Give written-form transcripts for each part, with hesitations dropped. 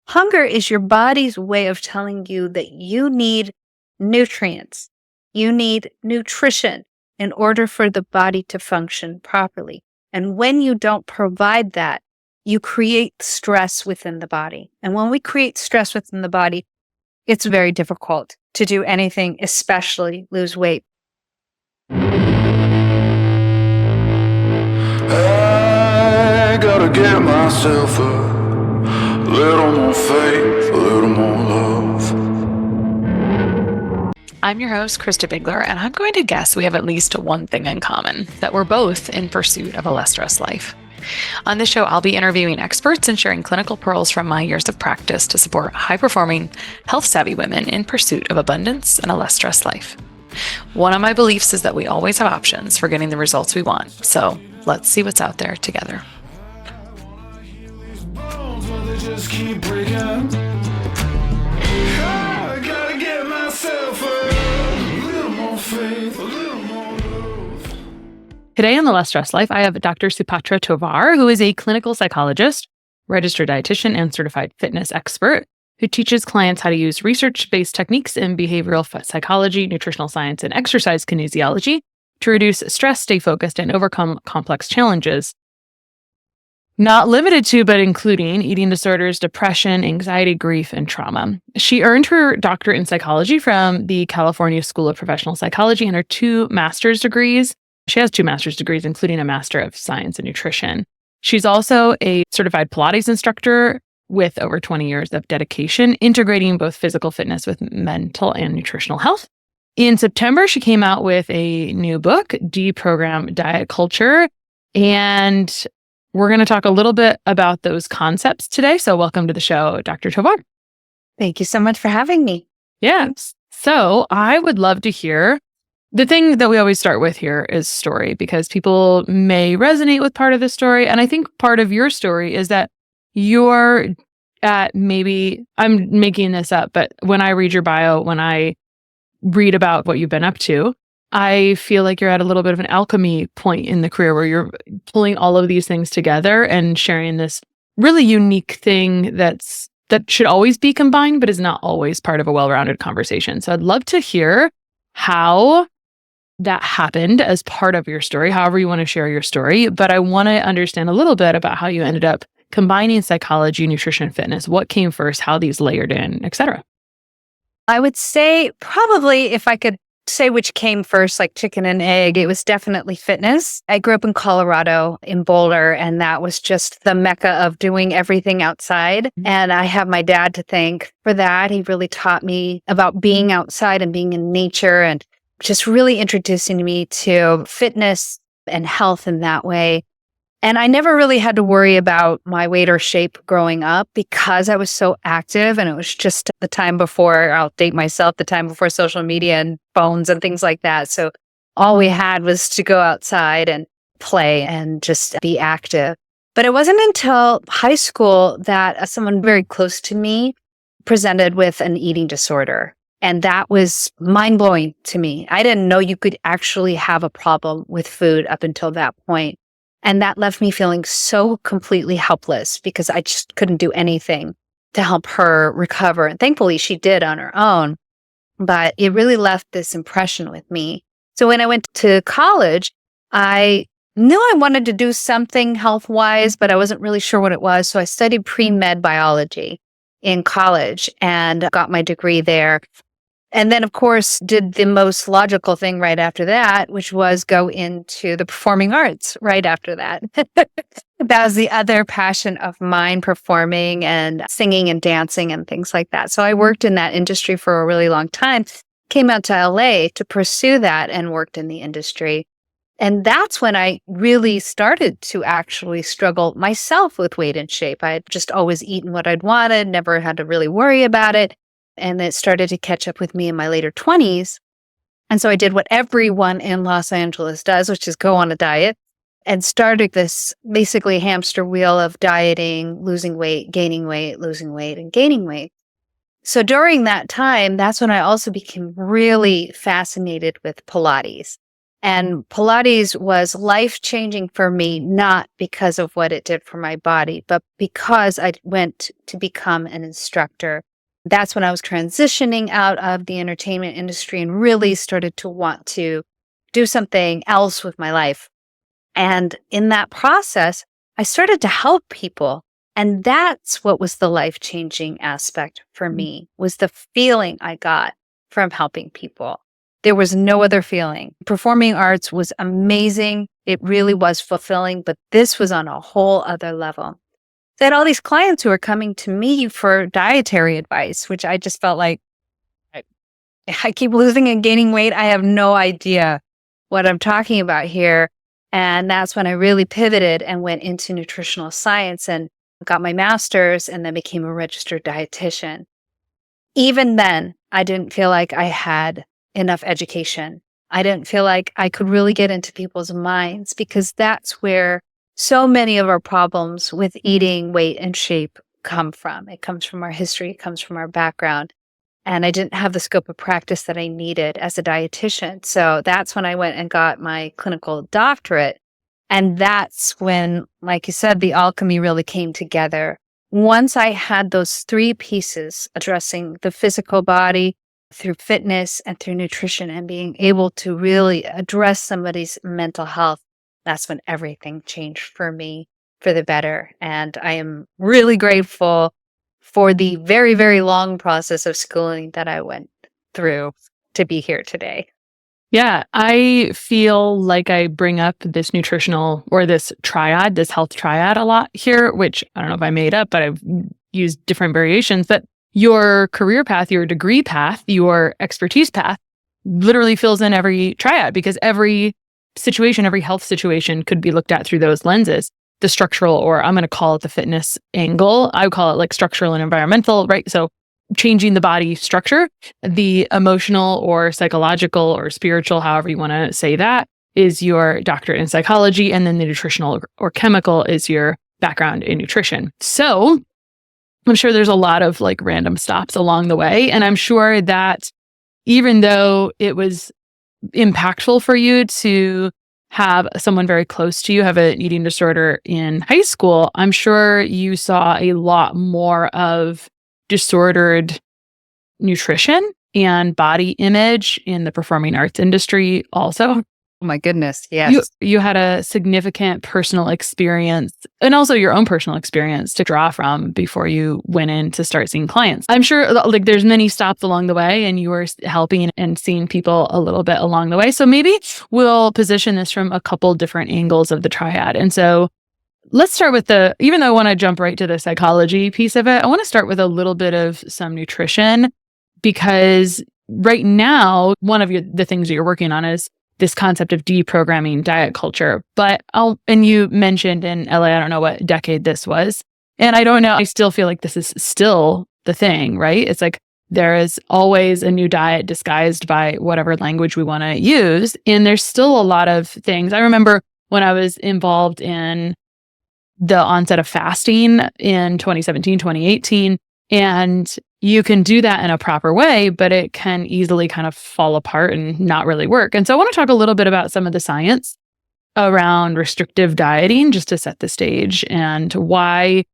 Hunger is your body's way of telling you that you need nutrients, you need nutrition in order for the body to function properly. And when you don't provide that, you create stress within the body. And when we create stress within the body, it's very difficult to do anything, especially lose weight. I gotta get myself a little more faith, a little more love. I'm your host, Christa Bigler, and I'm going to guess we have at least one thing in common, that we're both in pursuit of a less stressed life. On this show, I'll be interviewing experts and sharing clinical pearls from my years of practice to support high-performing, health-savvy women in pursuit of abundance and a less stressed life. One of my beliefs is that we always have options for getting the results we want, so let's see what's out there together. Just keep breaking. I gotta get myself a little more faith, a little more love. Today on The Less Stressed Life, I have Dr. Supatra Tovar, who is a clinical psychologist, registered dietitian, and certified fitness expert who teaches clients how to use research-based techniques in behavioral psychology, nutritional science, and exercise kinesiology to reduce stress, stay focused, and overcome complex challenges. Not limited to, but including eating disorders, depression, anxiety, grief, and trauma. She earned her doctorate in psychology from the California School of Professional Psychology and her 2 master's degrees. She has 2 master's degrees, including a Master of Science in Nutrition. She's also a certified Pilates instructor with over 20 years of dedication, integrating both physical fitness with mental and nutritional health. In September, she came out with a new book, Deprogram Diet Culture, and we're going to talk a little bit about those concepts today. So welcome to the show, Dr. Tovar. Thank you so much for having me. Yes. So I would love to hear, the thing that we always start with here is story, because people may resonate with part of the story. And I think part of your story is that you're at, maybe, I'm making this up, but when I read your bio, when I read about what you've been up to, I feel like you're at a little bit of an alchemy point in the career where you're pulling all of these things together and sharing this really unique thing that should always be combined, but is not always part of a well-rounded conversation. So I'd love to hear how that happened as part of your story, however you want to share your story. But I want to understand a little bit about how you ended up combining psychology, nutrition, fitness. What came first, how these layered in, et cetera. I would say probably, if I could say which came first, like chicken and egg, it was definitely fitness. I grew up in Colorado, in Boulder, and that was just the mecca of doing everything outside. And I have my dad to thank for that. He really taught me about being outside and being in nature, and just really introducing me to fitness and health in that way. And I never really had to worry about my weight or shape growing up because I was so active, and it was just the time before, I'll date myself, the time before social media and phones and things like that. So all we had was to go outside and play and just be active. But it wasn't until high school that someone very close to me presented with an eating disorder. And that was mind-blowing to me. I didn't know you could actually have a problem with food up until that point. And that left me feeling so completely helpless because I just couldn't do anything to help her recover. And thankfully, she did on her own. But it really left this impression with me. So when I went to college, I knew I wanted to do something health-wise, but I wasn't really sure what it was. So I studied pre-med biology in college and got my degree there. And then, of course, did the most logical thing right after that, which was go into the performing arts right after that. That was the other passion of mine, performing and singing and dancing and things like that. So I worked in that industry for a really long time, came out to LA to pursue that and worked in the industry. And that's when I really started to actually struggle myself with weight and shape. I had just always eaten what I'd wanted, never had to really worry about it. And it started to catch up with me in my later 20s. And so I did what everyone in Los Angeles does, which is go on a diet, and started this basically hamster wheel of dieting, losing weight, gaining weight, losing weight, and gaining weight. So during that time, that's when I also became really fascinated with Pilates. And Pilates was life-changing for me, not because of what it did for my body, but because I went to become an instructor. That's when I was transitioning out of the entertainment industry and really started to want to do something else with my life. And in that process, I started to help people. And that's what was the life-changing aspect for me, was the feeling I got from helping people. There was no other feeling. Performing arts was amazing. It really was fulfilling, but this was on a whole other level. I had all these clients who were coming to me for dietary advice, which I just felt like I keep losing and gaining weight. I have no idea what I'm talking about here. And that's when I really pivoted and went into nutritional science and got my master's and then became a registered dietitian. Even then, I didn't feel like I had enough education. I didn't feel like I could really get into people's minds, because that's where so many of our problems with eating, weight, and shape come from. It comes from our history. It comes from our background. And I didn't have the scope of practice that I needed as a dietitian. So that's when I went and got my clinical doctorate. And that's when, like you said, the alchemy really came together. Once I had those three pieces addressing the physical body through fitness and through nutrition and being able to really address somebody's mental health, that's when everything changed for me for the better. And I am really grateful for the very, very long process of schooling that I went through to be here today. Yeah, I feel like I bring up this nutritional or this triad, this health triad a lot here, which I don't know if I made up, but I've used different variations. But your career path, your degree path, your expertise path literally fills in every triad, because every situation, every health situation could be looked at through those lenses. The structural, or I'm going to call it the fitness angle. I would call it like structural and environmental, right? So changing the body structure, the emotional or psychological or spiritual, however you want to say that, is your doctorate in psychology. And then the nutritional or chemical is your background in nutrition. So I'm sure there's a lot of like random stops along the way. And I'm sure that even though it was impactful for you to have someone very close to you have an eating disorder in high school, I'm sure you saw a lot more of disordered nutrition and body image in the performing arts industry also. Oh my goodness, yes. You had a significant personal experience and also your own personal experience to draw from before you went in to start seeing clients. I'm sure like there's many stops along the way and you were helping and seeing people a little bit along the way. So maybe we'll position this from a couple different angles of the triad. And so let's start with even though I want to jump right to the psychology piece of it, I want to start with a little bit of some nutrition, because right now, one of the things that you're working on is this concept of deprogramming diet culture. But and you mentioned in LA, I don't know what decade this was. And I don't know, I still feel like this is still the thing, right? It's like there is always a new diet disguised by whatever language we want to use. And there's still a lot of things. I remember when I was involved in the onset of fasting in 2017, 2018, and you can do that in a proper way, but it can easily kind of fall apart and not really work. And so I want to talk a little bit about some of the science around restrictive dieting, just to set the stage, and why,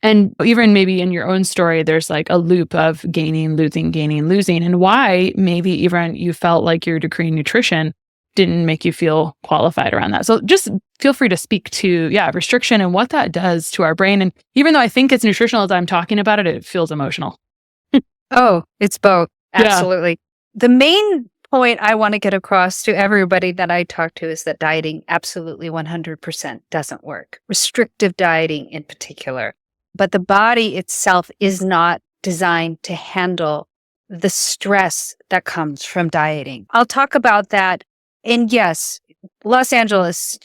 and even maybe in your own story, there's like a loop of gaining, losing, and why maybe even you felt like your degree in nutrition didn't make you feel qualified around that. So just feel free to speak to, restriction and what that does to our brain. And even though I think it's nutritional as I'm talking about it, it feels emotional. Oh, it's both. Yeah. Absolutely. The main point I want to get across to everybody that I talk to is that dieting absolutely 100% doesn't work. Restrictive dieting in particular. But the body itself is not designed to handle the stress that comes from dieting. I'll talk about that. And yes, Los Angeles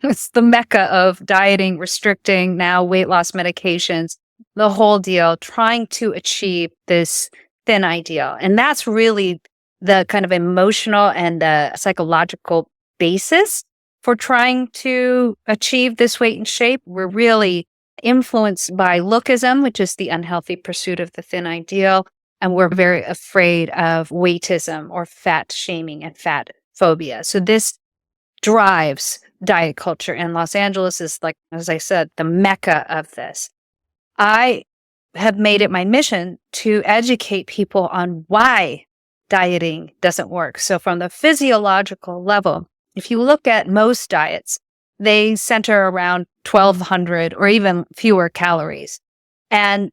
is the mecca of dieting, restricting, now weight loss medications, the whole deal, trying to achieve this thin ideal. And that's really the kind of emotional and the psychological basis for trying to achieve this weight and shape. We're really influenced by lookism, which is the unhealthy pursuit of the thin ideal. And we're very afraid of weightism or fat shaming and fat phobia. So this drives diet culture. And Los Angeles is, like, as I said, the mecca of this. I have made it my mission to educate people on why dieting doesn't work. So from the physiological level, if you look at most diets, they center around 1,200 or even fewer calories. And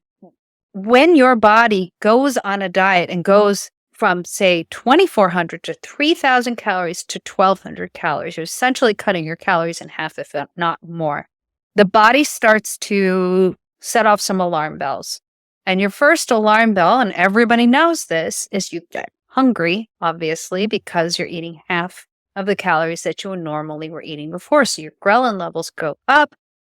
when your body goes on a diet and goes from, say, 2,400 to 3,000 calories to 1,200 calories, you're essentially cutting your calories in half, if not more. The body starts to set off some alarm bells. And your first alarm bell, and everybody knows this, is you get hungry, obviously, because you're eating half of the calories that you normally were eating before. So your ghrelin levels go up,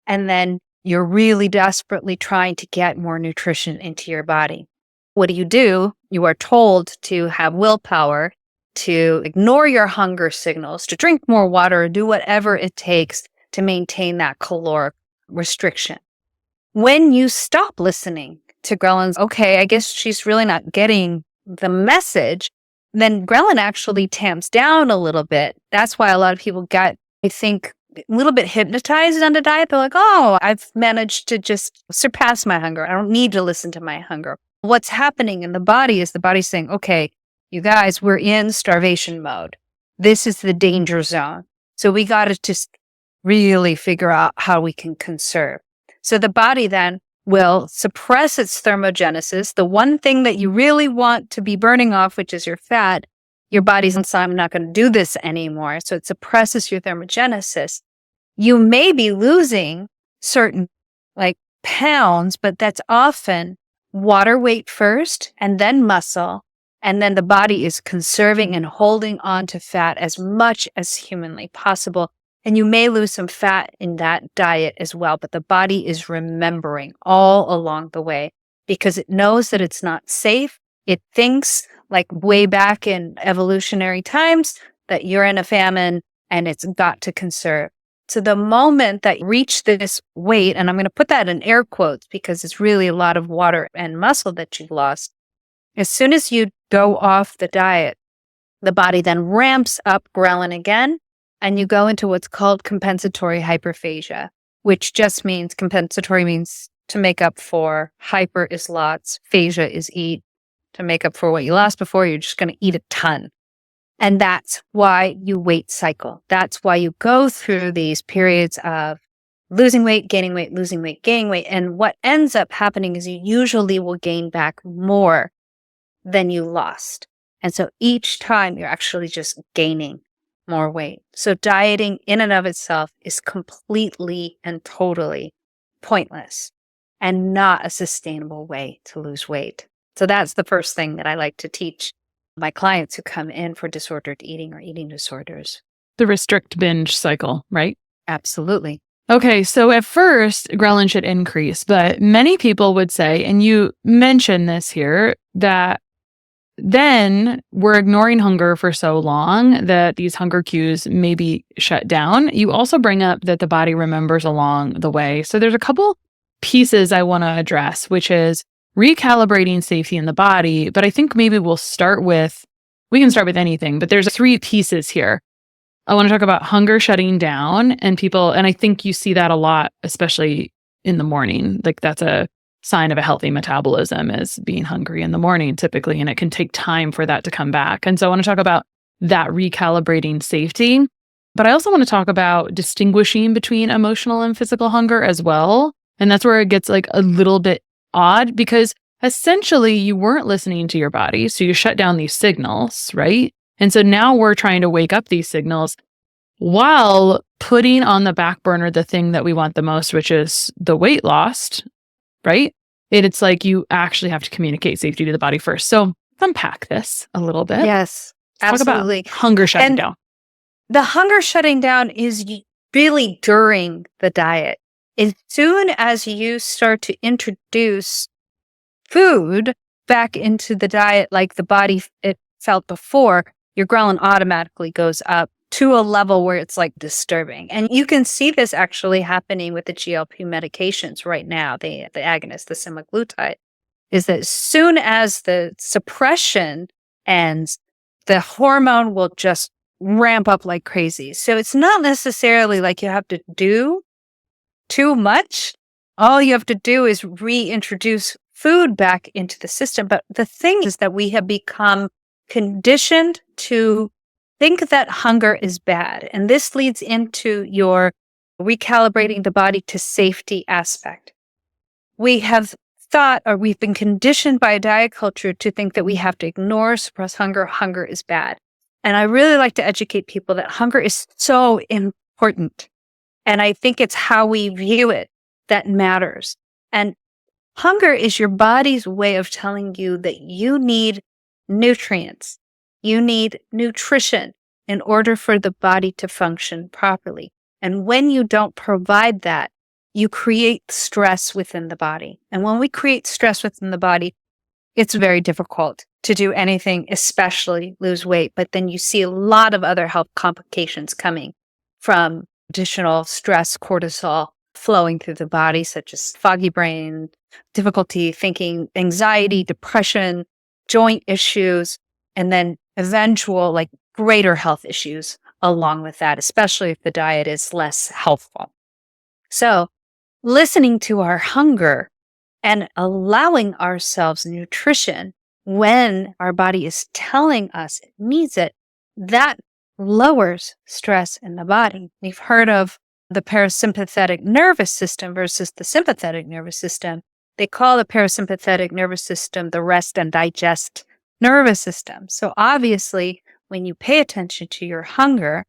and then you're really desperately trying to get more nutrition into your body. What do? You are told to have willpower, to ignore your hunger signals, to drink more water, or do whatever it takes to maintain that caloric restriction. When you stop listening to ghrelin, okay, I guess she's really not getting the message, then ghrelin actually tamps down a little bit. That's why a lot of people get, I think, a little bit hypnotized on the diet. They're like, oh, I've managed to just surpass my hunger. I don't need to listen to my hunger. What's happening in the body is the body's saying, okay, you guys, we're in starvation mode. This is the danger zone. So we got to just really figure out how we can conserve. So the body then will suppress its thermogenesis. The one thing that you really want to be burning off, which is your fat, your body's saying, I'm not going to do this anymore. So it suppresses your thermogenesis. You may be losing certain pounds, but that's often water weight first and then muscle. And then the body is conserving and holding on to fat as much as humanly possible. And you may lose some fat in that diet as well, but the body is remembering all along the way because it knows that it's not safe. It thinks, like way back in evolutionary times, that you're in a famine and it's got to conserve. So the moment that you reach this weight, and I'm going to put that in air quotes because it's really a lot of water and muscle that you've lost, as soon as you go off the diet, the body then ramps up ghrelin again, and you go into what's called compensatory hyperphagia, which just means compensatory means to make up for. Hyper is lots, phagia is eat. To make up for what you lost before, you're just going to eat a ton. And that's why you weight cycle. That's why you go through these periods of losing weight, gaining weight, losing weight, gaining weight. And what ends up happening is you usually will gain back more than you lost. And so each time you're actually just gaining more weight. So dieting in and of itself is completely and totally pointless and not a sustainable way to lose weight. So that's the first thing that I like to teach my clients who come in for disordered eating or eating disorders. The restrict binge cycle, right? Absolutely. Okay, so at first, ghrelin should increase, but many people would say, and you mentioned this here, that then we're ignoring hunger for so long that these hunger cues may be shut down. You also bring up that the body remembers along the way. So there's a couple pieces I want to address, which is recalibrating safety in the body. But I think maybe we can start with anything, but there's 3 pieces here. I want to talk about hunger shutting down and I think you see that a lot, especially in the morning. Like that's a sign of a healthy metabolism is being hungry in the morning typically, and it can take time for that to come back. And so I want to talk about that recalibrating safety, but I also want to talk about distinguishing between emotional and physical hunger as well. And that's where it gets like a little bit odd because essentially you weren't listening to your body. So you shut down these signals, right? And so now we're trying to wake up these signals while putting on the back burner the thing that we want the most, which is the weight loss, right? It's like you actually have to communicate safety to the body first. So unpack this a little bit. Yes, absolutely. Talk about hunger shutting down. The hunger shutting down is really during the diet. As soon as you start to introduce food back into the diet like the body it felt before, your ghrelin automatically goes up to a level where it's like disturbing. And you can see this actually happening with the GLP medications right now, the agonist, the semaglutide, is that as soon as the suppression ends, the hormone will just ramp up like crazy. So it's not necessarily like you have to do too much. All you have to do is reintroduce food back into the system. But the thing is that we have become conditioned to think that hunger is bad. And this leads into your recalibrating the body to safety aspect. We have thought, or we've been conditioned by a diet culture to think that we have to ignore, suppress hunger. Hunger is bad. And I really like to educate people that hunger is so important. And I think it's how we view it that matters. And hunger is your body's way of telling you that you need nutrients. You need nutrition in order for the body to function properly. And when you don't provide that, you create stress within the body. And when we create stress within the body, it's very difficult to do anything, especially lose weight. But then you see a lot of other health complications coming from additional stress, cortisol flowing through the body, such as foggy brain, difficulty thinking, anxiety, depression, joint issues, and then eventual like greater health issues along with that, especially if the diet is less healthful. So listening to our hunger and allowing ourselves nutrition when our body is telling us it needs it, that lowers stress in the body. We've heard of the parasympathetic nervous system versus the sympathetic nervous system. They call the parasympathetic nervous system the rest and digest nervous system. So obviously, when you pay attention to your hunger,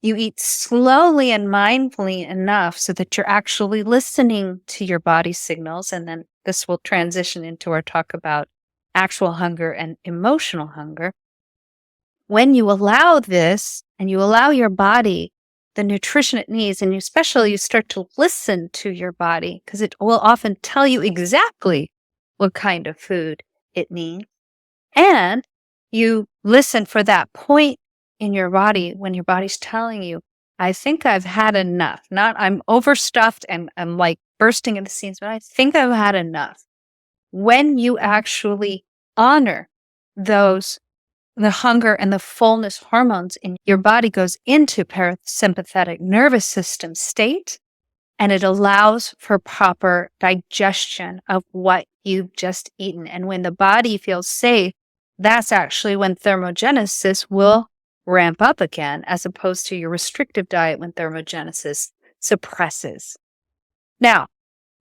you eat slowly and mindfully enough so that you're actually listening to your body's signals. And then this will transition into our talk about actual hunger and emotional hunger. When you allow this and you allow your body the nutrition it needs, and especially you start to listen to your body, because it will often tell you exactly what kind of food it needs. And you listen for that point in your body when your body's telling you, I think I've had enough. Not I'm overstuffed and I'm like bursting into seams, but I think I've had enough. When you actually honor those, the hunger and the fullness hormones, and your body goes into parasympathetic nervous system state, and it allows for proper digestion of what you've just eaten. And when the body feels safe, that's actually when thermogenesis will ramp up again, as opposed to your restrictive diet when thermogenesis suppresses. Now,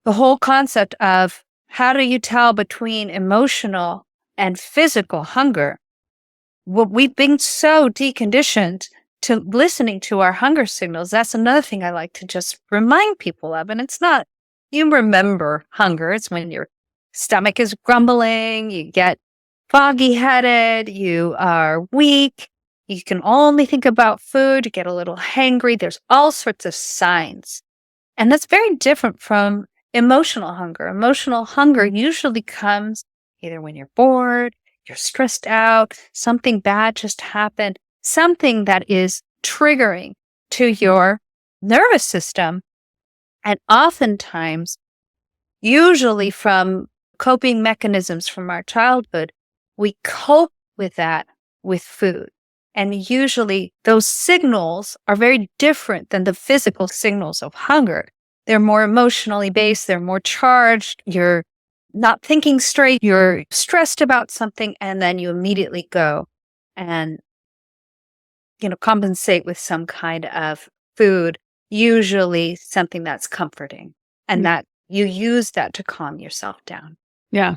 the whole concept of how do you tell between emotional and physical hunger? Well, we've been so deconditioned to listening to our hunger signals. That's another thing I like to just remind people of. And it's not, you remember hunger. It's when your stomach is grumbling, you get foggy headed, you are weak, you can only think about food, you get a little hangry. There's all sorts of signs. And that's very different from emotional hunger. Emotional hunger usually comes either when you're bored, you're stressed out, something bad just happened, something that is triggering to your nervous system. And oftentimes, usually from coping mechanisms from our childhood, we cope with that with food. And usually those signals are very different than the physical signals of hunger. They're more emotionally based, they're more charged, you're not thinking straight, you're stressed about something, and then you immediately go and, compensate with some kind of food, usually something that's comforting, and that you use that to calm yourself down. Yeah.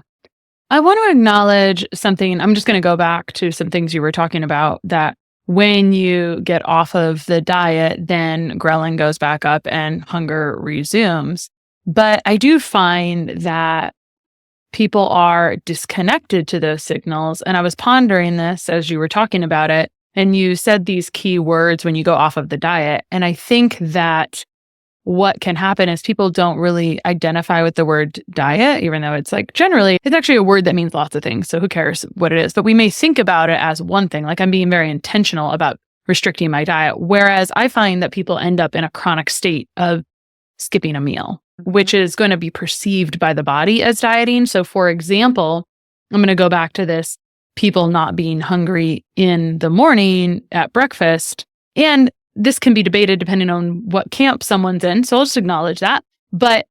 I want to acknowledge something. I'm just going to go back to some things you were talking about, that when you get off of the diet, then ghrelin goes back up and hunger resumes. But I do find that people are disconnected to those signals. And I was pondering this as you were talking about it. And you said these key words when you go off of the diet. And I think that what can happen is people don't really identify with the word diet, even though it's like generally, it's actually a word that means lots of things. So who cares what it is? But we may think about it as one thing, like I'm being very intentional about restricting my diet. Whereas I find that people end up in a chronic state of skipping a meal, which is going to be perceived by the body as dieting. So for example, I'm going to go back to this people not being hungry in the morning at breakfast. And this can be debated depending on what camp someone's in. So I'll just acknowledge that. But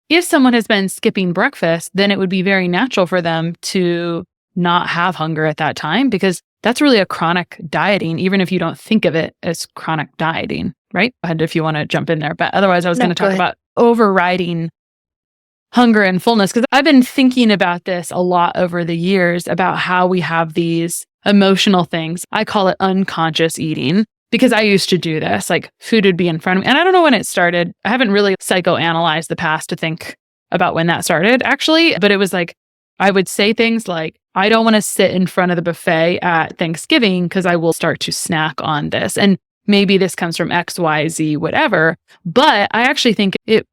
if someone has been skipping breakfast, then it would be very natural for them to not have hunger at that time, because that's really a chronic dieting, even if you don't think of it as chronic dieting, right? And if you want to jump in there, but otherwise I was going to talk about overriding hunger and fullness, because I've been thinking about this a lot over the years about how we have these emotional things. I call it unconscious eating, because I used to do this, like food would be in front of me. And I don't know when it started. I haven't really psychoanalyzed the past to think about when that started, actually. But it was like, I would say things like, I don't want to sit in front of the buffet at Thanksgiving because I will start to snack on this. And maybe this comes from X, Y, Z, whatever. But I actually think it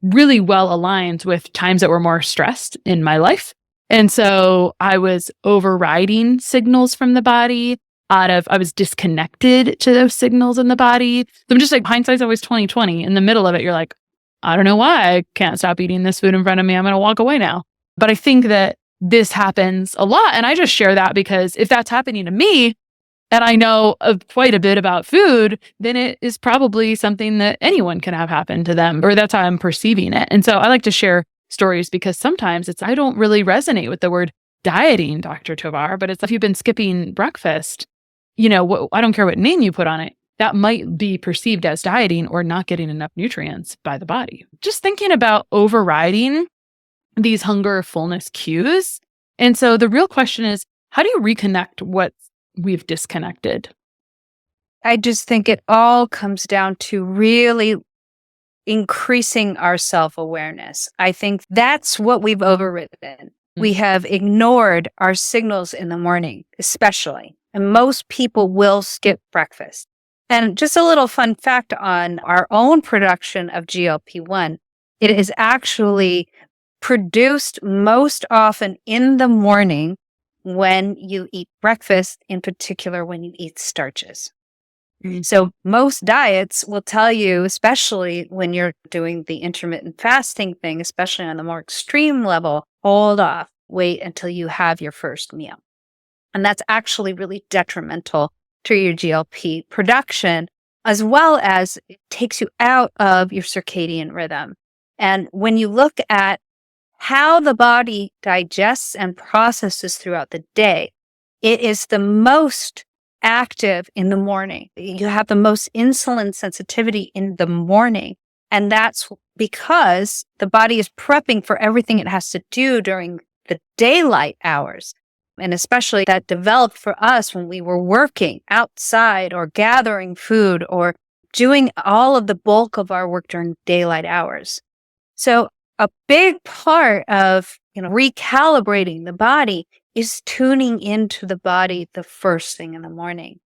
really well aligns with times that were more stressed in my life. And so I was overriding signals from the body. I was disconnected to those signals in the body. So I'm just like, hindsight's always 20/20. In the middle of it, you're like, I don't know why I can't stop eating this food in front of me. I'm going to walk away now. But I think that this happens a lot. And I just share that because if that's happening to me, and I know quite a bit about food, then it is probably something that anyone can have happen to them, or that's how I'm perceiving it. And so I like to share stories because sometimes I don't really resonate with the word dieting, Dr. Tovar, but it's if you've been skipping breakfast, I don't care what name you put on it, that might be perceived as dieting or not getting enough nutrients by the body. Just thinking about overriding these hunger or fullness cues. And so the real question is, how do you reconnect what we've disconnected? I just think it all comes down to really increasing our self-awareness. I think that's what we've overridden. We have ignored our signals in the morning, especially. And most people will skip breakfast. And just a little fun fact on our own production of GLP-1, it is actually produced most often in the morning when you eat breakfast, in particular when you eat starches. So most diets will tell you, especially when you're doing the intermittent fasting thing, especially on the more extreme level, hold off, wait until you have your first meal. And that's actually really detrimental to your GLP production, as well as it takes you out of your circadian rhythm. And when you look at how the body digests and processes throughout the day, it is the most active in the morning. You have the most insulin sensitivity in the morning. And that's because the body is prepping for everything it has to do during the daylight hours. And especially that developed for us when we were working outside or gathering food or doing all of the bulk of our work during daylight hours. So a big part of recalibrating the body is tuning into the body the first thing in the morning.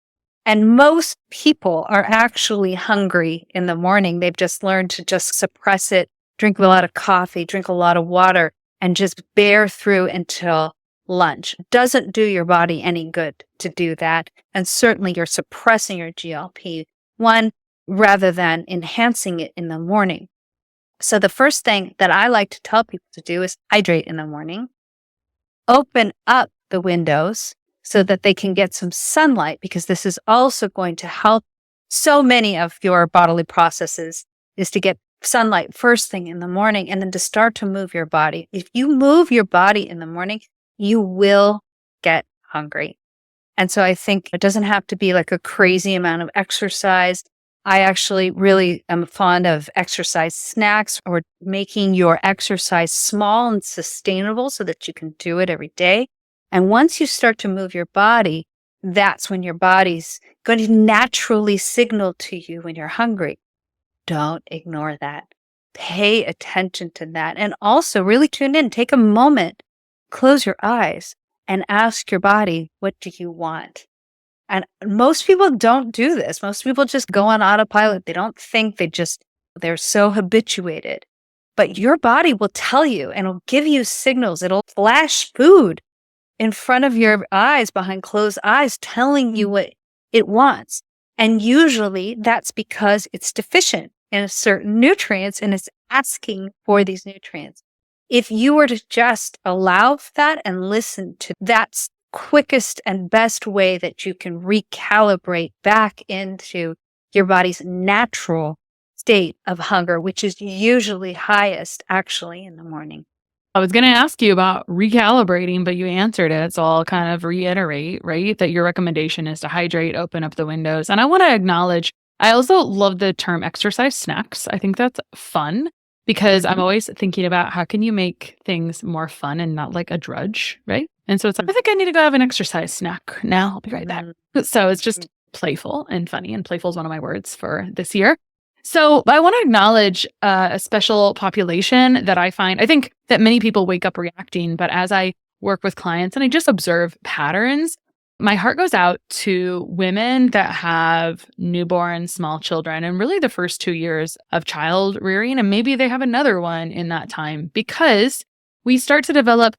And most people are actually hungry in the morning. They've just learned to just suppress it, drink a lot of coffee, drink a lot of water, and just bear through until lunch. It doesn't do your body any good to do that. And certainly you're suppressing your GLP-1 rather than enhancing it in the morning. So the first thing that I like to tell people to do is hydrate in the morning. Open up the windows so that they can get some sunlight, because this is also going to help so many of your bodily processes, is to get sunlight first thing in the morning and then to start to move your body. If you move your body in the morning, you will get hungry. And so I think it doesn't have to be like a crazy amount of exercise. I actually really am fond of exercise snacks, or making your exercise small and sustainable so that you can do it every day. And once you start to move your body, that's when your body's going to naturally signal to you when you're hungry. Don't ignore that. Pay attention to that. And also really tune in. Take a moment, close your eyes, and ask your body, what do you want? And most people don't do this. Most people just go on autopilot. They don't think, they're so habituated. But your body will tell you, and it'll give you signals. It'll flash food in front of your eyes, behind closed eyes, telling you what it wants. And usually that's because it's deficient in certain nutrients and it's asking for these nutrients. If you were to just allow that and listen to that quickest and best way that you can recalibrate back into your body's natural state of hunger, which is usually highest actually in the morning. I was going to ask you about recalibrating, but you answered it. So I'll kind of reiterate, right, that your recommendation is to hydrate, open up the windows. And I want to acknowledge, I also love the term exercise snacks. I think that's fun because I'm always thinking about how can you make things more fun and not like a drudge, right? And so it's like, I think I need to go have an exercise snack now. I'll be right back. So it's just playful and funny. And playful is one of my words for this year. So I want to acknowledge a special population that I think that many people wake up reacting, but as I work with clients and I just observe patterns, my heart goes out to women that have newborn small children and really the first 2 years of child rearing. And maybe they have another one in that time because we start to develop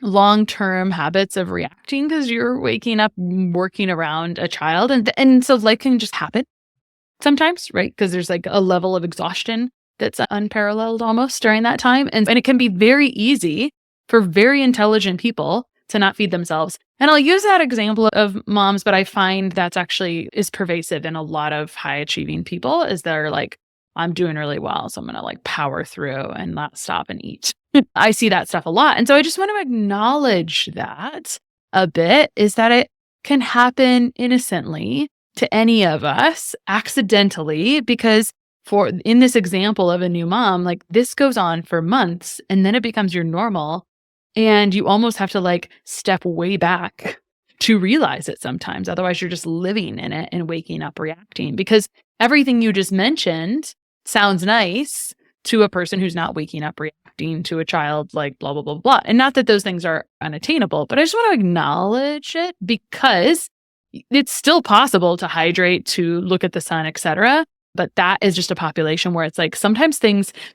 long-term habits of reacting because you're waking up, working around a child. And so life can just happen sometimes, right? Because there's like a level of exhaustion that's unparalleled almost during that time. And it can be very easy for very intelligent people to not feed themselves. And I'll use that example of moms, but I find that's actually is pervasive in a lot of high achieving people is they're like, I'm doing really well, so I'm going to like power through and not stop and eat. I see that stuff a lot. And so I just want to acknowledge that a bit is that it can happen innocently to any of us accidentally, because in this example of a new mom, like this goes on for months and then it becomes your normal and you almost have to like step way back to realize it sometimes. Otherwise you're just living in it and waking up reacting because everything you just mentioned sounds nice to a person who's not waking up reacting to a child, like blah, blah, blah, blah. And not that those things are unattainable, but I just want to acknowledge it because it's still possible to hydrate, to look at the sun, etc. But that is just a population where it's like sometimes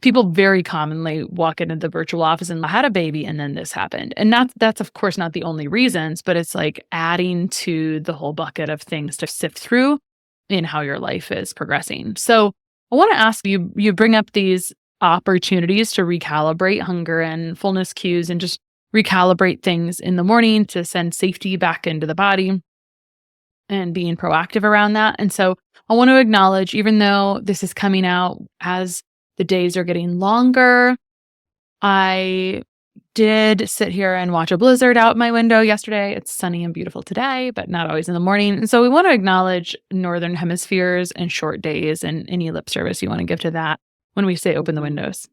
people very commonly walk into the virtual office and I had a baby and then this happened. And that's of course not the only reasons, but it's like adding to the whole bucket of things to sift through in how your life is progressing. So I want to ask you, you bring up these opportunities to recalibrate hunger and fullness cues and just recalibrate things in the morning to send safety back into the body and being proactive around that. And so I want to acknowledge, even though this is coming out as the days are getting longer, I did sit here and watch a blizzard out my window yesterday. It's sunny and beautiful today, but not always in the morning. And so we want to acknowledge Northern Hemispheres and short days and any lip service you want to give to that when we say open the windows.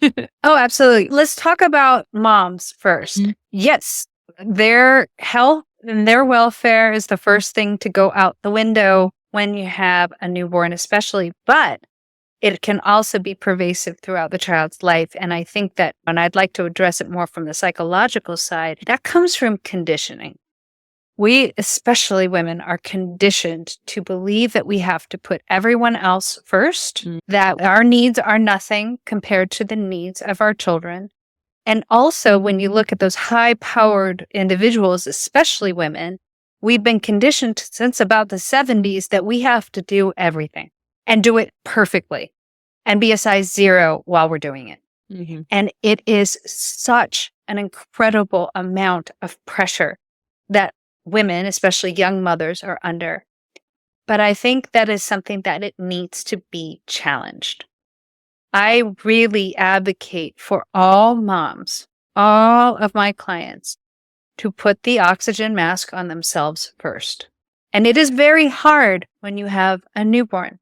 Oh, absolutely. Let's talk about moms first. Mm-hmm. Yes, their health and their welfare is the first thing to go out the window when you have a newborn, especially, but it can also be pervasive throughout the child's life. And I think that, and I'd like to address it more from the psychological side, that comes from conditioning. We, especially women, are conditioned to believe that we have to put everyone else first, that our needs are nothing compared to the needs of our children. And also, when you look at those high-powered individuals, especially women, we've been conditioned since about the 70s that we have to do everything and do it perfectly and be a size 0 while we're doing it. Mm-hmm. And it is such an incredible amount of pressure that women, especially young mothers, are under. But I think that is something that it needs to be challenged. I really advocate for all moms, all of my clients, to put the oxygen mask on themselves first. And it is very hard when you have a newborn.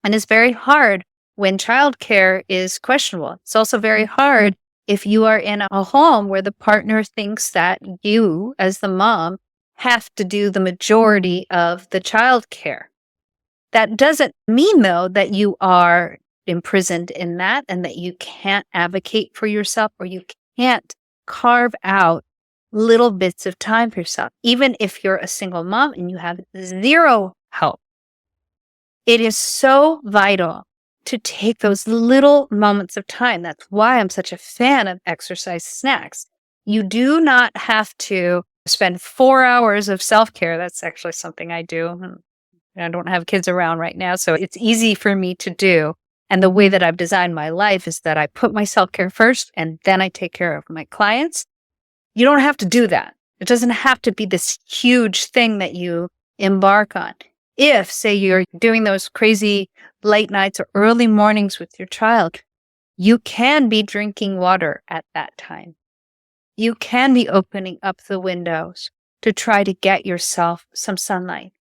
And it's very hard when childcare is questionable. It's also very hard if you are in a home where the partner thinks that you, as the mom, have to do the majority of the childcare. That doesn't mean, though, that you are imprisoned in that and that you can't advocate for yourself or you can't carve out little bits of time for yourself. Even if you're a single mom and you have 0 help, it is so vital to take those little moments of time. That's why I'm such a fan of exercise snacks. You do not have to spend 4 hours of self-care. That's actually something I do. I don't have kids around right now, so it's easy for me to do. And the way that I've designed my life is that I put my self-care first and then I take care of my clients. You don't have to do that. It doesn't have to be this huge thing that you embark on. If, say, you're doing those crazy late nights or early mornings with your child, you can be drinking water at that time. You can be opening up the windows to try to get yourself some sunlight.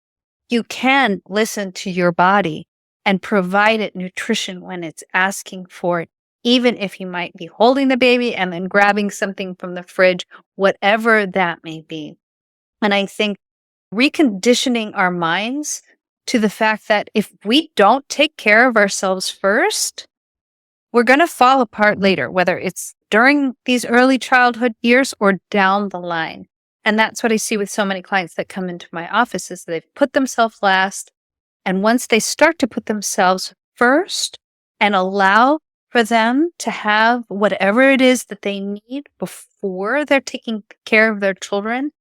You can listen to your body and provide it nutrition when it's asking for it, even if you might be holding the baby and then grabbing something from the fridge, whatever that may be. And I think reconditioning our minds to the fact that if we don't take care of ourselves first, we're going to fall apart later, whether it's during these early childhood years or down the line. And that's what I see with so many clients that come into my office is they've put themselves last. And once they start to put themselves first and allow for them to have whatever it is that they need before they're taking care of their children,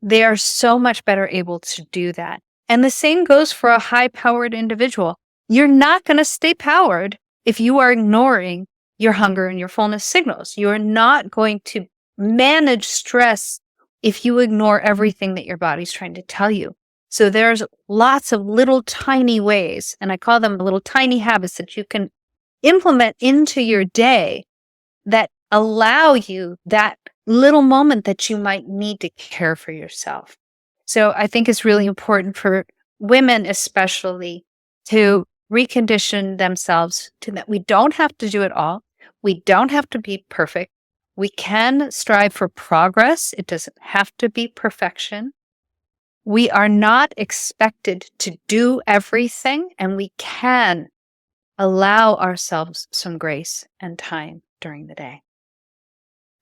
they are so much better able to do that. And the same goes for a high-powered individual. You're not going to stay powered if you are ignoring your hunger and your fullness signals. You are not going to manage stress if you ignore everything that your body's trying to tell you. So there's lots of little tiny ways, and I call them little tiny habits that you can implement into your day that allow you that little moment that you might need to care for yourself. So I think it's really important for women especially to recondition themselves to that we don't have to do it all. We don't have to be perfect. We can strive for progress. It doesn't have to be perfection. We are not expected to do everything, and we can allow ourselves some grace and time during the day.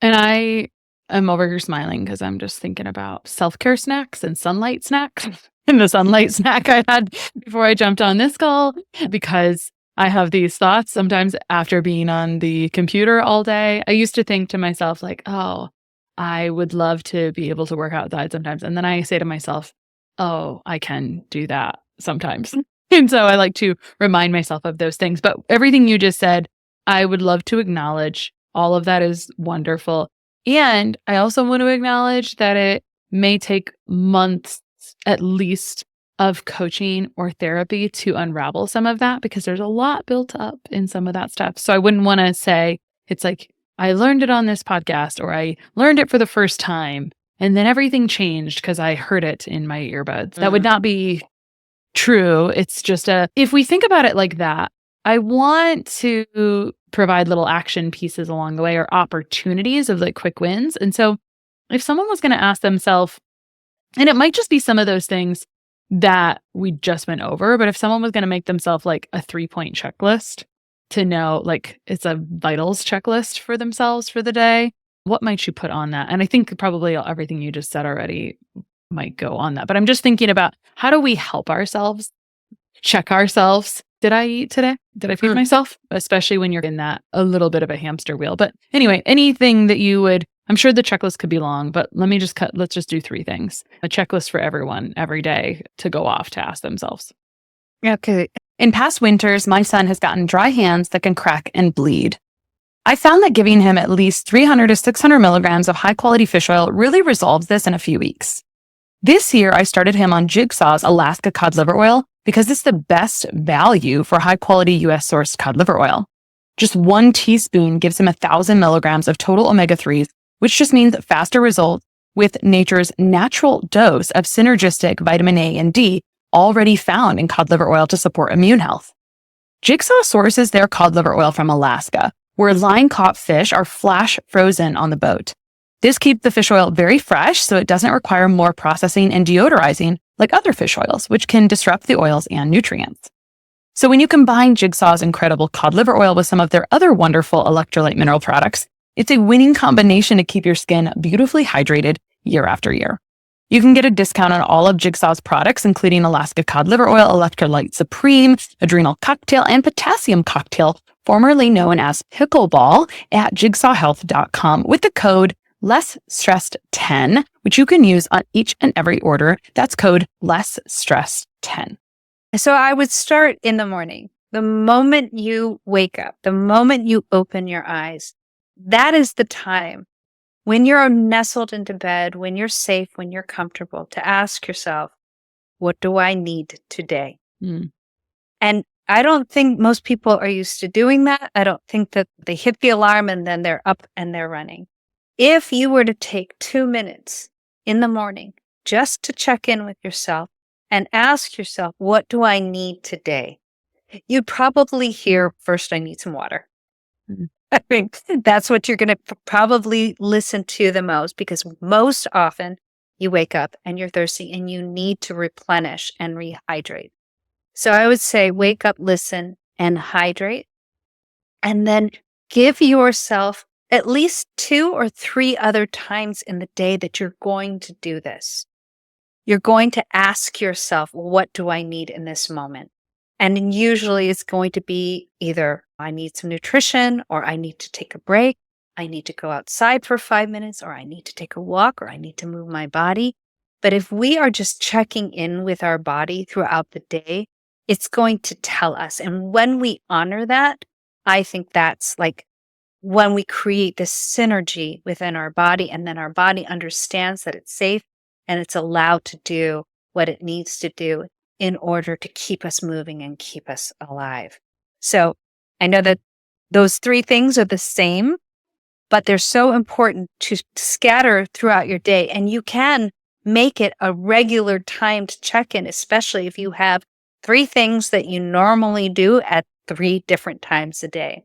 And I am over here smiling because I'm just thinking about self-care snacks and sunlight snacks. And the sunlight snack I had before I jumped on this call, because I have these thoughts sometimes after being on the computer all day. I used to think to myself like, oh, I would love to be able to work outside sometimes. And then I say to myself, oh, I can do that sometimes. And so I like to remind myself of those things. But everything you just said, I would love to acknowledge. All of that is wonderful. And I also want to acknowledge that it may take months at least of coaching or therapy to unravel some of that, because there's a lot built up in some of that stuff. So I wouldn't want to say it's like, I learned it on this podcast, or I learned it for the first time and then everything changed because I heard it in my earbuds. That would not be true. It's just if we think about it like that, I want to provide little action pieces along the way or opportunities of like quick wins. And so if someone was going to ask themselves, and it might just be some of those things that we just went over, but if someone was going to make themselves like a 3-point checklist to know, like it's a vitals checklist for themselves for the day, what might you put on that? And I think probably everything you just said already might go on that. But I'm just thinking about, how do we help ourselves, check ourselves? Did I eat today? Did I feed myself? Especially when you're in that a little bit of a hamster wheel. But anyway, anything that you would, I'm sure the checklist could be long, but let's just do 3 things. A checklist for everyone every day to go off to ask themselves. Okay. In past winters, my son has gotten dry hands that can crack and bleed. I found that giving him at least 300 to 600 milligrams of high quality fish oil really resolves this in a few weeks. This year, I started him on Jigsaw's Alaska cod liver oil because it's the best value for high quality US sourced cod liver oil. Just 1 teaspoon gives him 1,000 milligrams of total omega-3s, which just means faster results with nature's natural dose of synergistic vitamin A and D already found in cod liver oil to support immune health. Jigsaw sources their cod liver oil from Alaska, where line-caught fish are flash frozen on the boat. This keeps the fish oil very fresh, so it doesn't require more processing and deodorizing like other fish oils, which can disrupt the oils and nutrients. So when you combine Jigsaw's incredible cod liver oil with some of their other wonderful electrolyte mineral products, it's a winning combination to keep your skin beautifully hydrated year after year. You can get a discount on all of Jigsaw's products, including Alaska cod liver oil, Electrolyte Supreme, Adrenal Cocktail, and Potassium Cocktail, formerly known as Pickleball, at jigsawhealth.com with the code LessStressed10, which you can use on each and every order. That's code LessStressed10. So I would start in the morning. The moment you wake up, the moment you open your eyes, that is the time when you're nestled into bed, when you're safe, when you're comfortable, to ask yourself, what do I need today? Mm. And I don't think most people are used to doing that. I don't think that they hit the alarm and then they're up and they're running. If you were to take 2 minutes in the morning just to check in with yourself and ask yourself, what do I need today? You'd probably hear, first, I need some water. Mhm. I think that's what you're going to probably listen to the most, because most often you wake up and you're thirsty and you need to replenish and rehydrate. So I would say wake up, listen, and hydrate. And then give yourself at least 2 or 3 other times in the day that you're going to do this. You're going to ask yourself, what do I need in this moment? And usually it's going to be either I need some nutrition, or I need to take a break, I need to go outside for 5 minutes, or I need to take a walk, or I need to move my body. But if we are just checking in with our body throughout the day, it's going to tell us. And when we honor that, I think that's like when we create this synergy within our body, and then our body understands that it's safe and it's allowed to do what it needs to do in order to keep us moving and keep us alive. So I know that those 3 things are the same, but they're so important to scatter throughout your day. And you can make it a regular time to check in, especially if you have 3 things that you normally do at 3 different times a day.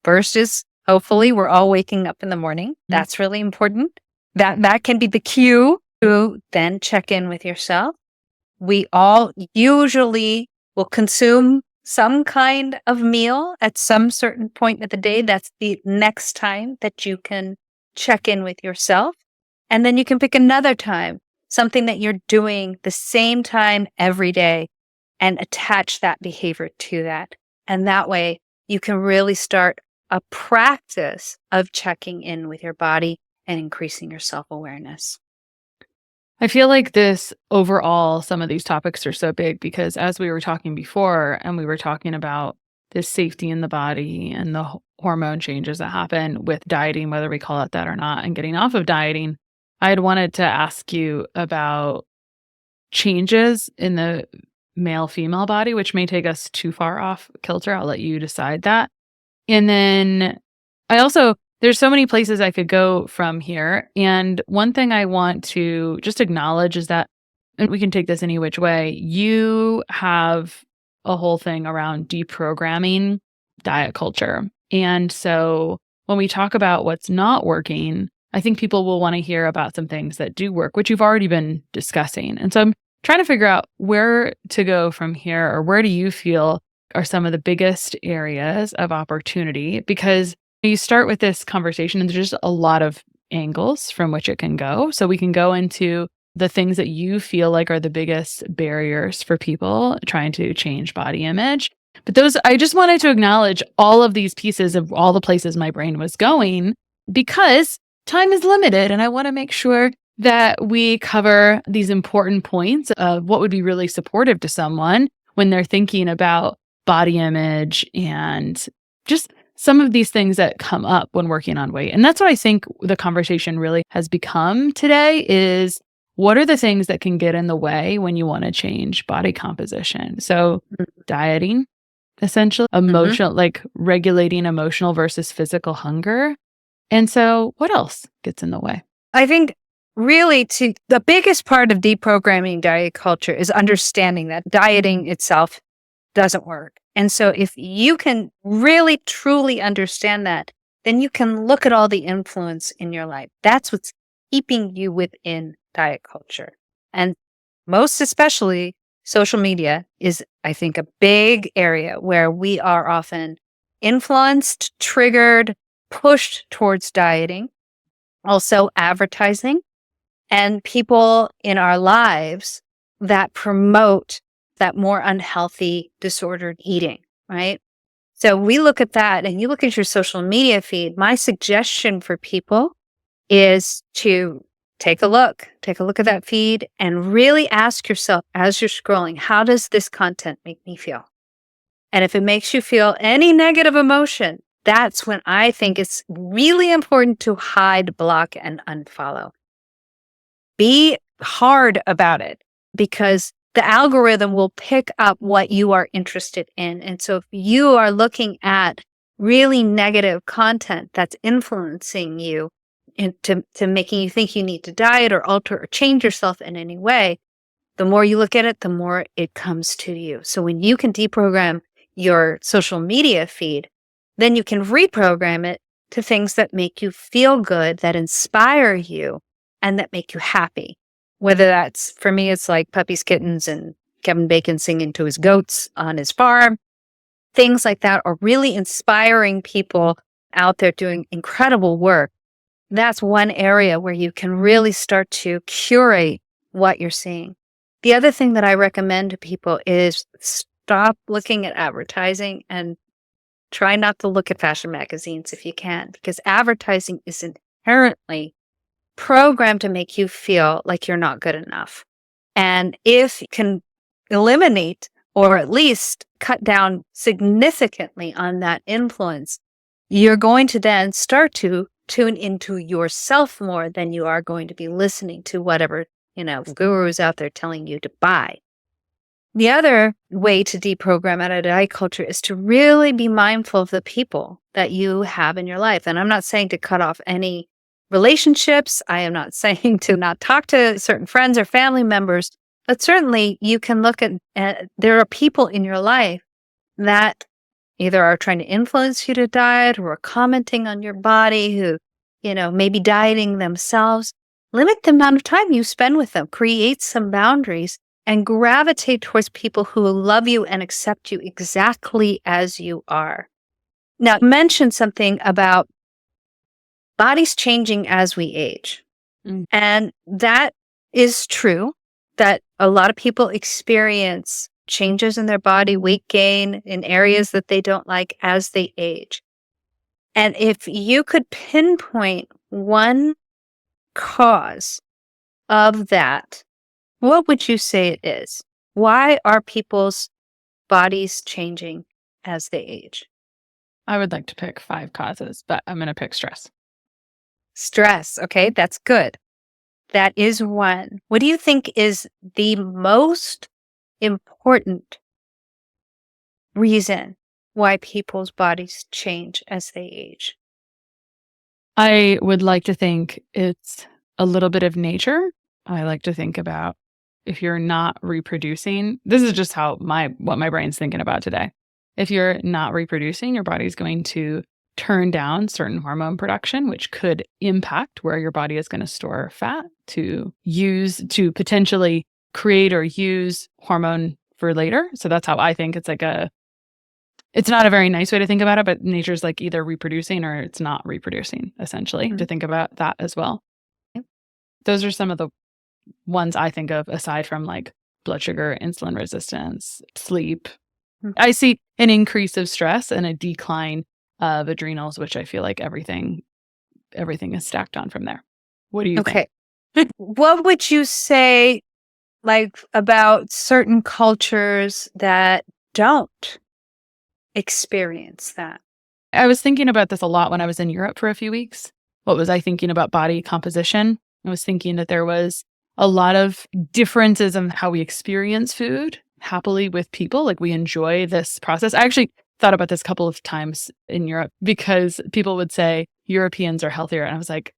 First is, hopefully, we're all waking up in the morning. That's really important. That can be the cue to then check in with yourself. We all usually will consume some kind of meal at some certain point of the day. That's the next time that you can check in with yourself. And then you can pick another time, something that you're doing the same time every day, and attach that behavior to that. And that way you can really start a practice of checking in with your body and increasing your self-awareness. I feel like this overall, some of these topics are so big because as we were talking before, and we were talking about this safety in the body and the hormone changes that happen with dieting, whether we call it that or not, and getting off of dieting, I had wanted to ask you about changes in the male-female body, which may take us too far off kilter. I'll let you decide that. And then there's so many places I could go from here. And one thing I want to just acknowledge is that, and we can take this any which way, you have a whole thing around deprogramming diet culture. And so when we talk about what's not working, I think people will want to hear about some things that do work, which you've already been discussing. And so I'm trying to figure out where to go from here, or where do you feel are some of the biggest areas of opportunity? Because you start with this conversation and there's just a lot of angles from which it can go. So we can go into the things that you feel like are the biggest barriers for people trying to change body image. But I just wanted to acknowledge all of these pieces of all the places my brain was going, because time is limited and I want to make sure that we cover these important points of what would be really supportive to someone when they're thinking about body image and just some of these things that come up when working on weight. And that's what I think the conversation really has become today is, what are the things that can get in the way when you want to change body composition? So dieting, essentially, emotional, like regulating emotional versus physical hunger. And so what else gets in the way? I think really the biggest part of deprogramming diet culture is understanding that dieting itself doesn't work. And so if you can really truly understand that, then you can look at all the influence in your life. That's what's keeping you within diet culture. And most especially social media is, I think, a big area where we are often influenced, triggered, pushed towards dieting. Also advertising and people in our lives that promote that more unhealthy, disordered eating, right? So we look at that, and you look at your social media feed. My suggestion for people is to take a look at that feed and really ask yourself as you're scrolling, how does this content make me feel? And if it makes you feel any negative emotion, That's when I think it's really important to hide, block, and unfollow. Be hard about it because the algorithm will pick up what you are interested in. And so if you are looking at really negative content that's influencing you into making you think you need to diet or alter or change yourself in any way, the more you look at it, the more it comes to you. So when you can deprogram your social media feed, then you can reprogram it to things that make you feel good, that inspire you, and that make you happy. Whether that's, for me, it's like puppies, kittens, and Kevin Bacon singing to his goats on his farm. Things like that are really inspiring people out there doing incredible work. That's one area where you can really start to curate what you're seeing. The other thing that I recommend to people is stop looking at advertising and try not to look at fashion magazines if you can, because advertising is inherently programmed to make you feel like you're not good enough. And if you can eliminate or at least cut down significantly on that influence, you're going to then start to tune into yourself more than you are going to be listening to whatever, gurus out there telling you to buy. The other way to deprogram out of diet culture is to really be mindful of the people that you have in your life. And I'm not saying to cut off any relationships. I am not saying to not talk to certain friends or family members, but certainly you can look at there are people in your life that either are trying to influence you to diet or are commenting on your body who, maybe dieting themselves. Limit the amount of time you spend with them, create some boundaries, and gravitate towards people who love you and accept you exactly as you are. Now, you mentioned something about bodies changing as we age. And that is true, that a lot of people experience changes in their body, weight gain in areas that they don't like as they age. And if you could pinpoint one cause of that, what would you say it is? Why are people's bodies changing as they age? I would like to pick 5 causes, but I'm going to pick stress. Stress. Okay, that's good. That is one. What do you think is the most important reason why people's bodies change as they age? I would like to think it's a little bit of nature. I like to think about if you're not reproducing, this is just what my brain's thinking about today. If you're not reproducing, your body's going to turn down certain hormone production, which could impact where your body is going to store fat to potentially create or use hormone for later. So that's how I think it's not a very nice way to think about it, but nature's like either reproducing or it's not reproducing, essentially, to think about that as well. Yep. Those are some of the ones I think of aside from like blood sugar, insulin resistance, sleep. I see an increase of stress and a decline of adrenals, which I feel like everything is stacked on from there. What do you think? Okay. What would you say about certain cultures that don't experience that? I was thinking about this a lot when I was in Europe for a few weeks. What was I thinking about body composition? I was thinking that there was a lot of differences in how we experience food happily with people. Like we enjoy this process. I actually thought about this a couple of times in Europe because people would say Europeans are healthier. And I was like,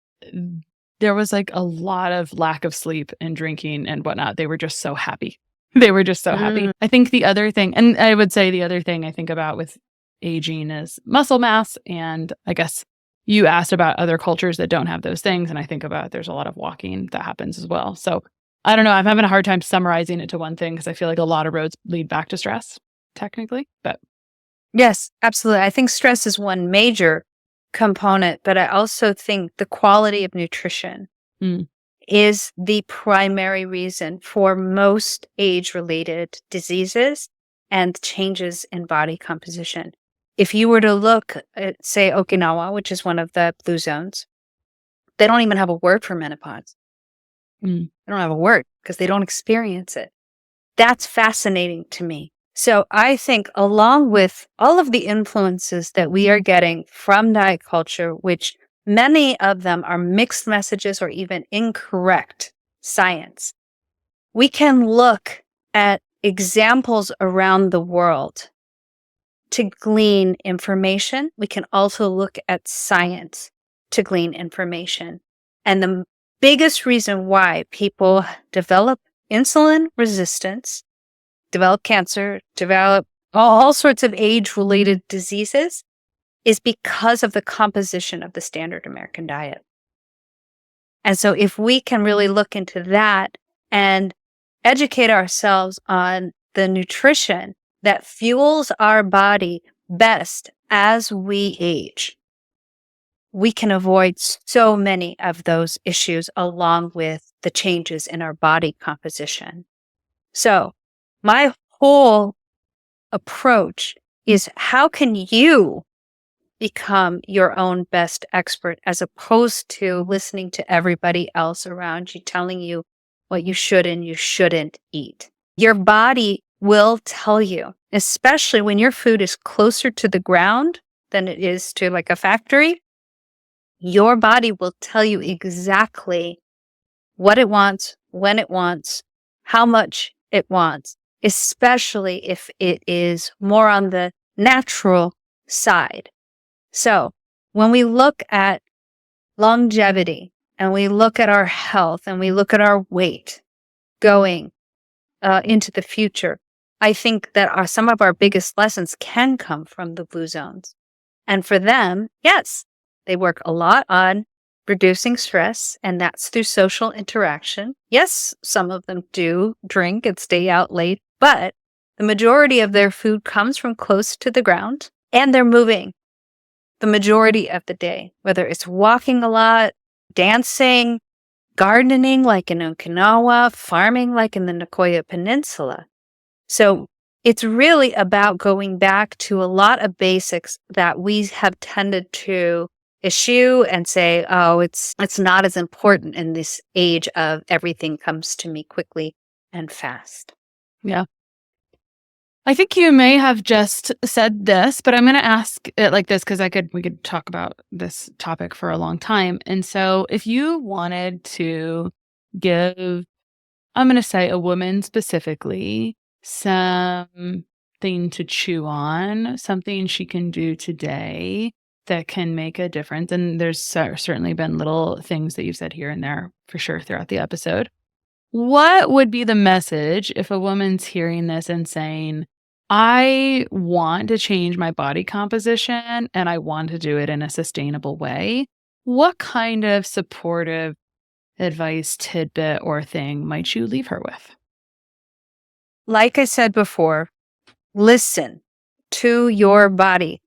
there was like a lot of lack of sleep and drinking and whatnot. They were just so happy. Happy. I think the other thing, and I would say the other thing I think about with aging is muscle mass. And I guess you asked about other cultures that don't have those things. And I think about there's a lot of walking that happens as well. So I don't know. I'm having a hard time summarizing it to one thing because I feel like a lot of roads lead back to stress, technically. But yes, absolutely. I think stress is one major component, but I also think the quality of nutrition is the primary reason for most age-related diseases and changes in body composition. If you were to look at, say, Okinawa, which is one of the blue zones, they don't even have a word for menopause. They don't have a word because they don't experience it. That's fascinating to me So I think along with all of the influences that we are getting from diet culture, which many of them are mixed messages or even incorrect science, we can look at examples around the world to glean information. We can also look at science to glean information. And the biggest reason why people develop insulin resistance, develop cancer, develop all sorts of age-related diseases is because of the composition of the standard American diet. And so if we can really look into that and educate ourselves on the nutrition that fuels our body best as we age, we can avoid so many of those issues along with the changes in our body composition. So my whole approach is how can you become your own best expert as opposed to listening to everybody else around you telling you what you should and you shouldn't eat. Your body will tell you, especially when your food is closer to the ground than it is to like a factory, your body will tell you exactly what it wants, when it wants, how much it wants, especially if it is more on the natural side. So when we look at longevity and we look at our health and we look at our weight going into the future, I think that some of our biggest lessons can come from the blue zones. And for them, yes, they work a lot on reducing stress, and that's through social interaction. Yes, some of them do drink and stay out late, but the majority of their food comes from close to the ground, and they're moving the majority of the day, whether it's walking a lot, dancing, gardening like in Okinawa, farming like in the Nicoya Peninsula. So it's really about going back to a lot of basics that we have tended to eschew and say, oh, it's not as important in this age of everything comes to me quickly and fast. Yeah. I think you may have just said this, but I'm going to ask it like this because we could talk about this topic for a long time. And so if you wanted to give, I'm going to say a woman specifically, something to chew on, something she can do today that can make a difference. And there's certainly been little things that you've said here and there for sure throughout the episode. What would be the message if a woman's hearing this and saying, I want to change my body composition and I want to do it in a sustainable way? What kind of supportive advice, tidbit, or thing might you leave her with? Like I said before, listen to your body.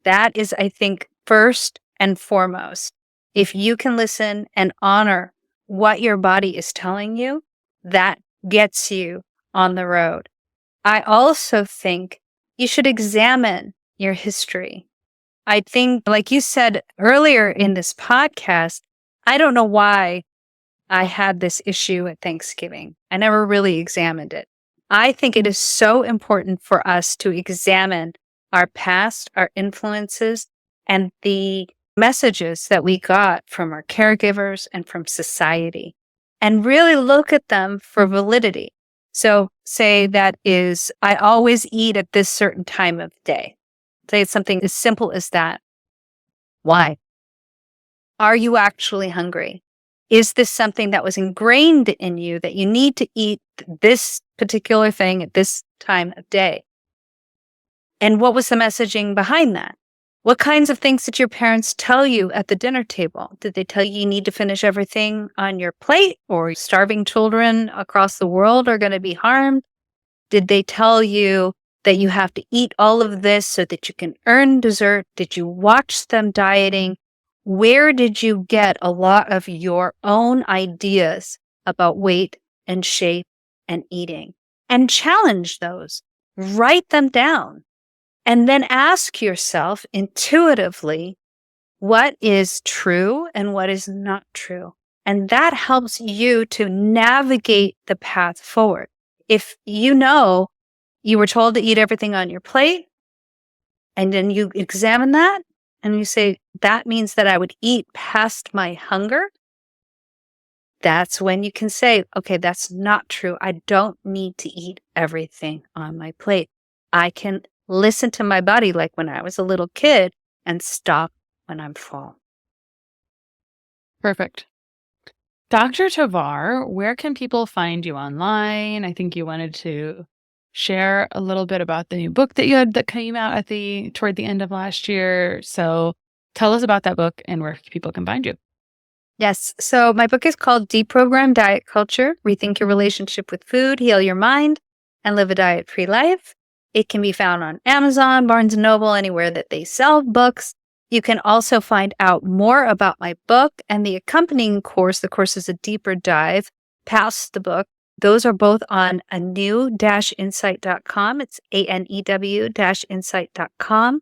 That is, I think, first and foremost. If you can listen and honor what your body is telling you, that gets you on the road. I also think you should examine your history. I think, like you said earlier in this podcast, I don't know why I had this issue at Thanksgiving. I never really examined it. I think it is so important for us to examine our past, our influences, and the messages that we got from our caregivers and from society, and really look at them for validity. So say that is, I always eat at this certain time of day. Say it's something as simple as that. Why? Are you actually hungry? Is this something that was ingrained in you that you need to eat this particular thing at this time of day? And what was the messaging behind that? What kinds of things did your parents tell you at the dinner table? Did they tell you need to finish everything on your plate, or starving children across the world are going to be harmed? Did they tell you that you have to eat all of this so that you can earn dessert? Did you watch them dieting? Where did you get a lot of your own ideas about weight and shape and eating? And challenge those. Write them down. And then ask yourself intuitively what is true and what is not true. And that helps you to navigate the path forward. If you know you were told to eat everything on your plate, and then you examine that and you say, that means that I would eat past my hunger. That's when you can say, okay, that's not true. I don't need to eat everything on my plate. I can listen to my body like when I was a little kid and stop when I'm full. Perfect. Dr. Tovar, where can people find you online? I think you wanted to share a little bit about the new book that you had that came out toward the end of last year. So tell us about that book and where people can find you. Yes. So my book is called Deprogram Diet Culture, Rethink Your Relationship with Food, Heal Your Mind, and Live a Diet-Free Life. It can be found on Amazon, Barnes & Noble, anywhere that they sell books. You can also find out more about my book and the accompanying course. The course is a deeper dive past the book. Those are both on anew-insight.com. It's anew-insight.com.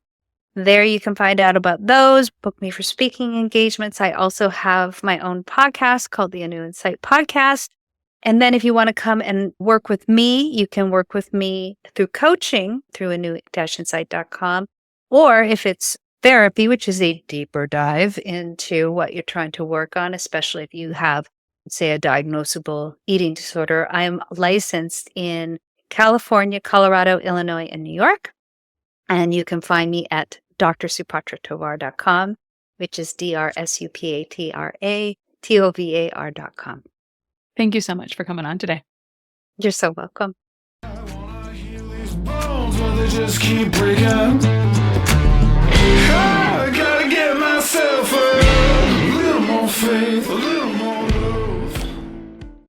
There you can find out about those, book me for speaking engagements. I also have my own podcast called the A New Insight Podcast. And then if you want to come and work with me, you can work with me through coaching through anew-insight.com. Or if it's therapy, which is a deeper dive into what you're trying to work on, especially if you have, say, a diagnosable eating disorder. I am licensed in California, Colorado, Illinois, and New York. And you can find me at drsupatratovar.com, which is DrSupatratovar.com. Thank you so much for coming on today. You're so welcome. I wanna heal these bones, but they just keep breaking.